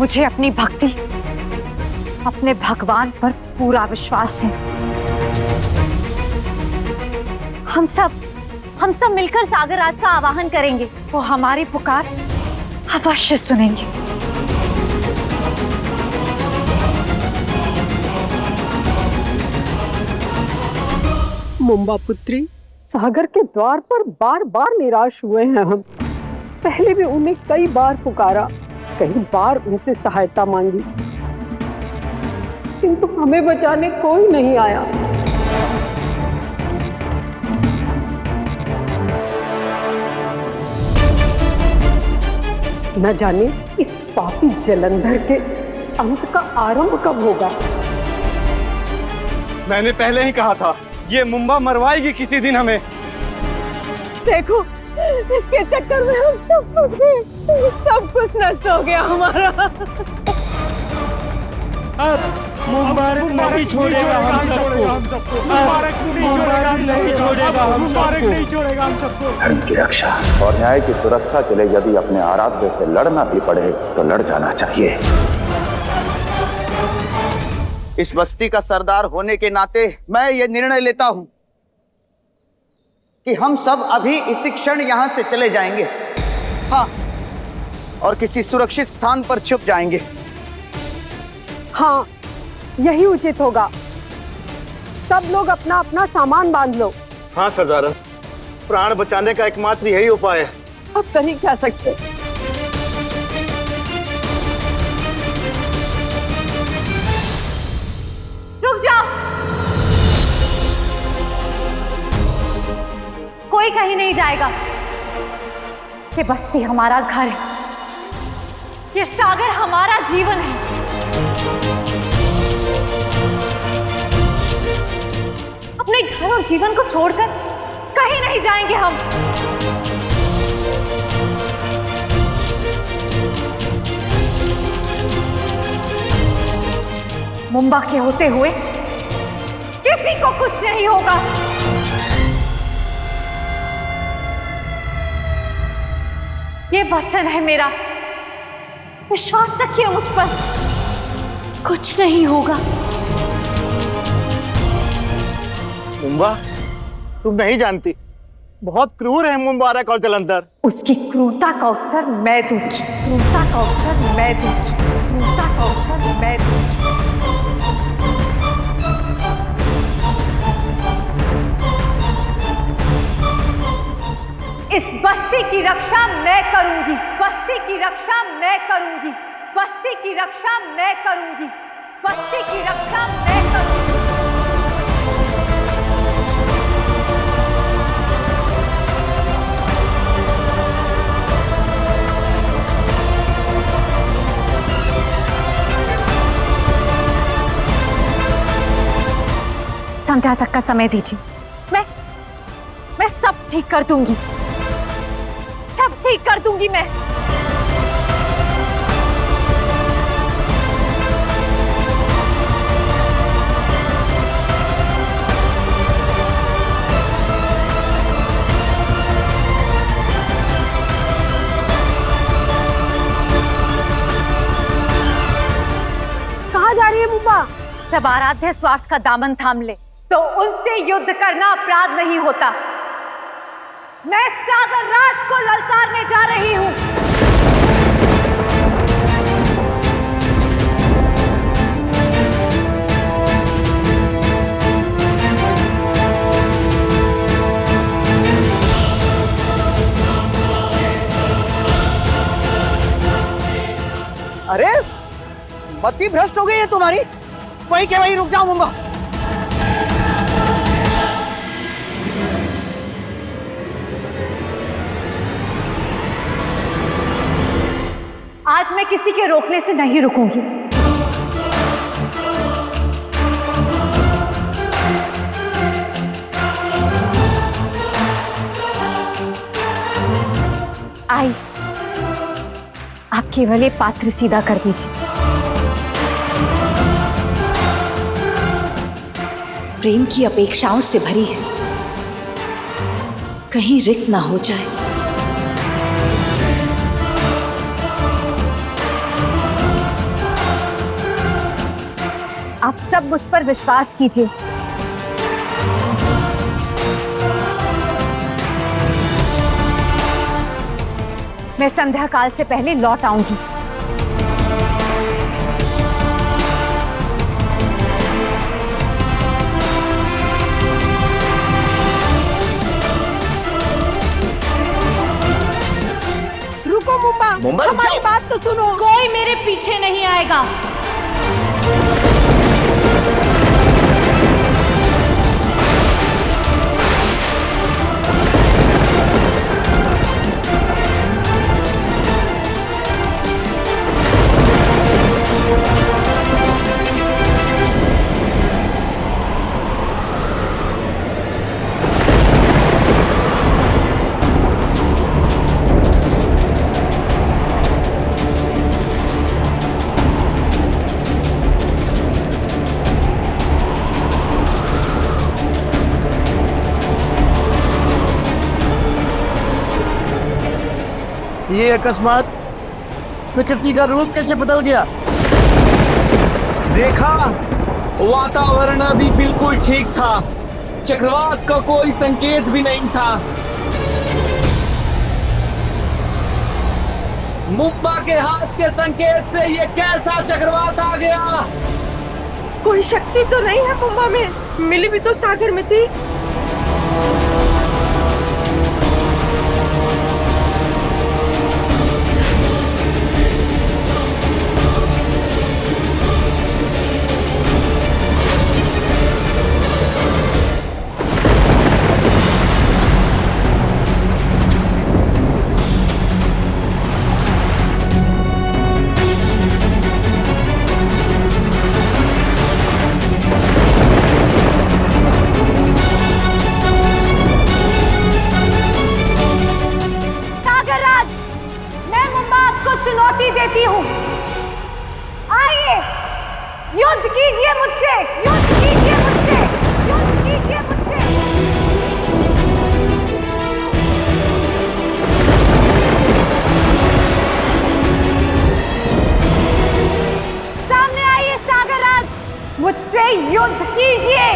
मुझे अपनी भक्ति, अपने भगवान पर पूरा विश्वास है। हम सब मिलकर सागरराज का आवाहन करेंगे। वो हमारी पुकार अवश्य सुनेंगे। मुंबा पुत्री, सागर के द्वार पर बार बार निराश हुए हैं हम। पहले भी उन्हें कई बार पुकारा, कई बार उनसे सहायता मांगी, किंतु हमें बचाने कोई नहीं आया। न जाने इस पापी जलंधर के अंत का आरंभ कब होगा। मैंने पहले ही कहा था, ये मुंबा मरवाएगी किसी दिन हमें। देखो, इसके चक्कर में हम सब कुछ नष्ट हो गया हमारा। अब मुबारक नहीं छोड़ेगा हम सबको। मुबारक नहीं छोड़ेगा हम सबको। धर्म की रक्षा और न्याय की सुरक्षा के लिए यदि अपने आराध्य से लड़ना भी पड़े तो लड़ जाना चाहिए। इस बस्ती का सरदार होने के नाते मैं ये निर्णय लेता हूं कि हम सब अभी इसी क्षण यहां से चले जाएंगे। हाँ, और किसी सुरक्षित स्थान पर छुप जाएंगे। हाँ, यही उचित होगा। सब लोग अपना अपना सामान बांध लो। हाँ सरदार, प्राण बचाने का एकमात्र यही उपाय है। अब कहीं जा सकते। रुक जाओ, कोई कहीं नहीं जाएगा। ये बस्ती हमारा घर है, ये सागर हमारा जीवन है। अपने घर और जीवन को छोड़कर कहीं नहीं जाएंगे हम। मुंबा के होते हुए किसी को कुछ नहीं होगा। ये वचन है मेरा, विश्वास रखिए मुझ पर, कुछ नहीं होगा। मुंबा, तुम नहीं जानती, बहुत क्रूर है मुबारक और जलंधर। उसकी क्रूरता का उत्तर मैं दूंगी, क्रूरता का उत्तर मैं दूंगी, क्रूरता का उत्तर मैं दूंगी। इस बस्ती की रक्षा मैं करूंगी, बस्ती की रक्षा मैं करूंगी, बस्ती की रक्षा मैं करूंगी, बस्ती की रक्षा मैं करूंगी। संध्या तक का समय दीजिए, मैं सब ठीक कर दूंगी, सब ठीक कर दूंगी मैं। कहाँ जा रही है मुंबा? जब आराध्य स्वार्थ का दामन थाम ले तो उनसे युद्ध करना अपराध नहीं होता। मैं सागरराज को ललकारने जा रही हूं। अरे, मति भ्रष्ट हो गई है तुम्हारी। वही के वही रुक जाओ मुंबा। आज मैं किसी के रोकने से नहीं रुकूंगी। आई, आप केवल ये पात्र सीधा कर दीजिए। प्रेम की अपेक्षाओं से भरी है, कहीं रिक्त ना हो जाए। आप सब मुझ पर विश्वास कीजिए। मैं संध्या काल से पहले लौट आऊंगी। रुको मुंबा, मुंबा, रुक हमारी जाओ। बात तो सुनो। कोई मेरे पीछे नहीं आएगा। ये अकस्मात प्रकृति का रूप कैसे बदल गया? देखा, वातावरण अभी बिल्कुल ठीक था, चक्रवात का कोई संकेत भी नहीं था। मुंबा के हाथ के संकेत से ये कैसा चक्रवात आ गया? कोई शक्ति तो नहीं है मुंबा में, मिली भी तो सागर में थी। चुनौती देती हूँ, आइए युद्ध कीजिए मुझसे, युद्ध कीजिए मुझसे, युद्ध कीजिए मुझसे। सामने आइए सागरराज, मुझसे युद्ध कीजिए।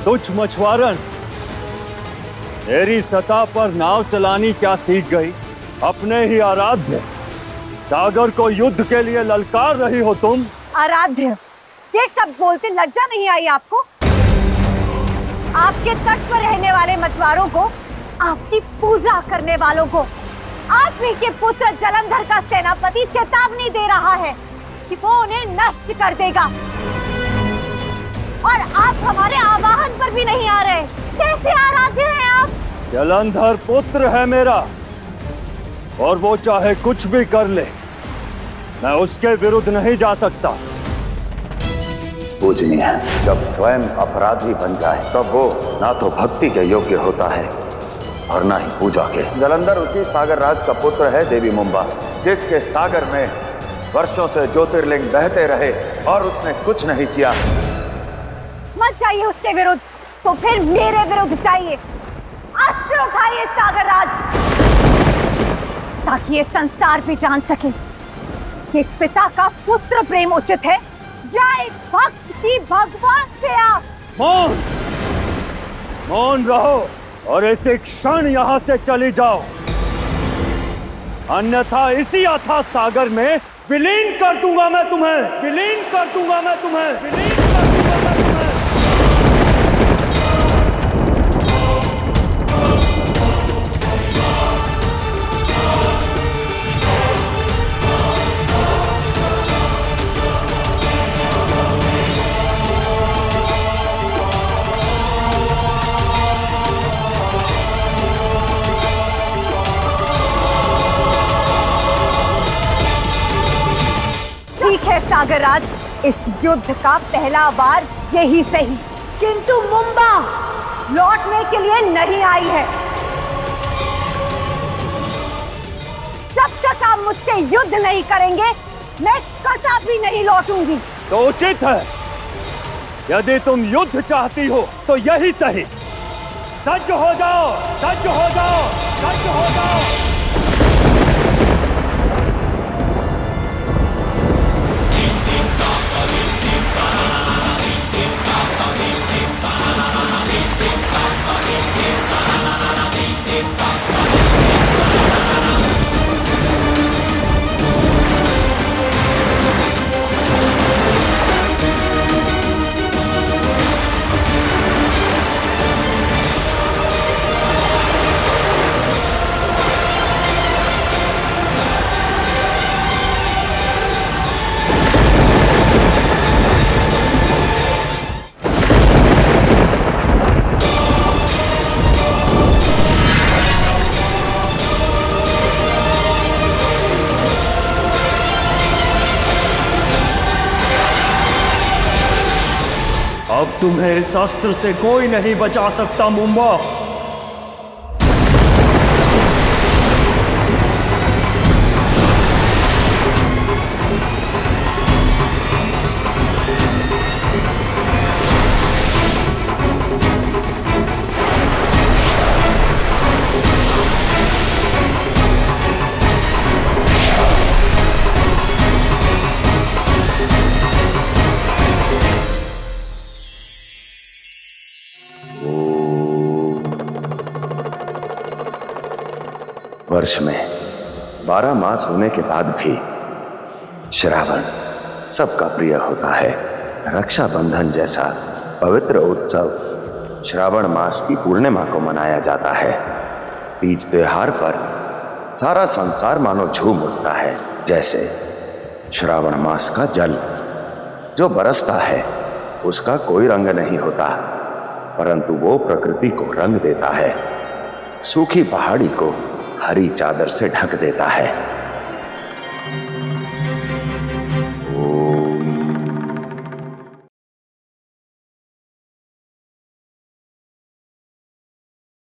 तुच्छ मछुआरन, मेरी सतह पर नाव चलानी क्या सीख गई? अपने ही आराध्य सागर को युद्ध के लिए ललकार रही हो तुम। आराध्य, ये शब्द बोलते लज्जा नहीं आई आपको? आपके तट पर रहने वाले मछुआरों को, आपकी पूजा करने वालों को, आप ही के पुत्र जलंधर का सेनापति चेतावनी दे रहा है कि वो उन्हें नष्ट कर देगा, और आप हमारे आवाहन पर भी नहीं आ रहे। कैसे आराध्य हैं आप? जलंधर पुत्र है मेरा, और वो चाहे कुछ भी कर ले, मैं उसके विरुद्ध नहीं जा सकता। पूजनीय, जब स्वयं अपराधी बन जाए तब वो ना तो भक्ति के योग्य होता है और ना ही पूजा के। जलंधर उसी सागर राज का पुत्र है देवी मुंबा, जिसके सागर में वर्षों से ज्योतिर्लिंग बहते रहे और उसने कुछ नहीं किया। मत जाइए उसके विरुद्ध, तो फिर मेरे विरुद्ध जाइए। अस्त्र उठाइए सागरराज, ताकि ये संसार भी जान सके कि एक पिता का पुत्र प्रेम उचित है या एक भक्त की भगवान से आप। मौन, मौन रहो और इसी क्षण यहाँ से चली जाओ, अन्यथा इसी अथाह सागर में विलीन कर दूंगा मैं तुम्हें, विलीन कर दूंगा मैं तुम्हें, विलीन कर दूंगा मैं तुम्हें। सागर राज, इस युद्ध का पहला वार यही सही, किंतु मुंबा लौटने के लिए नहीं आई है। जब तक आप मुझसे युद्ध नहीं करेंगे, मैं कदापि नहीं लौटूंगी। तो उचित है, यदि तुम युद्ध चाहती हो तो यही सही। सज्ज हो जाओ, सज्ज हो जाओ, सज्ज हो जाओ। अब तुम्हें इस अस्त्र से कोई नहीं बचा सकता मुंबा। वर्ष में 12 मास होने के बाद भी श्रावण सबका प्रिय होता है। रक्षाबंधन जैसा पवित्र उत्सव श्रावण मास की पूर्णिमा को मनाया जाता है। तीज त्योहार पर सारा संसार मानो झूम उठता है, जैसे श्रावण मास का जल जो बरसता है उसका कोई रंग नहीं होता, परंतु वो प्रकृति को रंग देता है, सूखी पहाड़ी को हरी चादर से ढक देता है।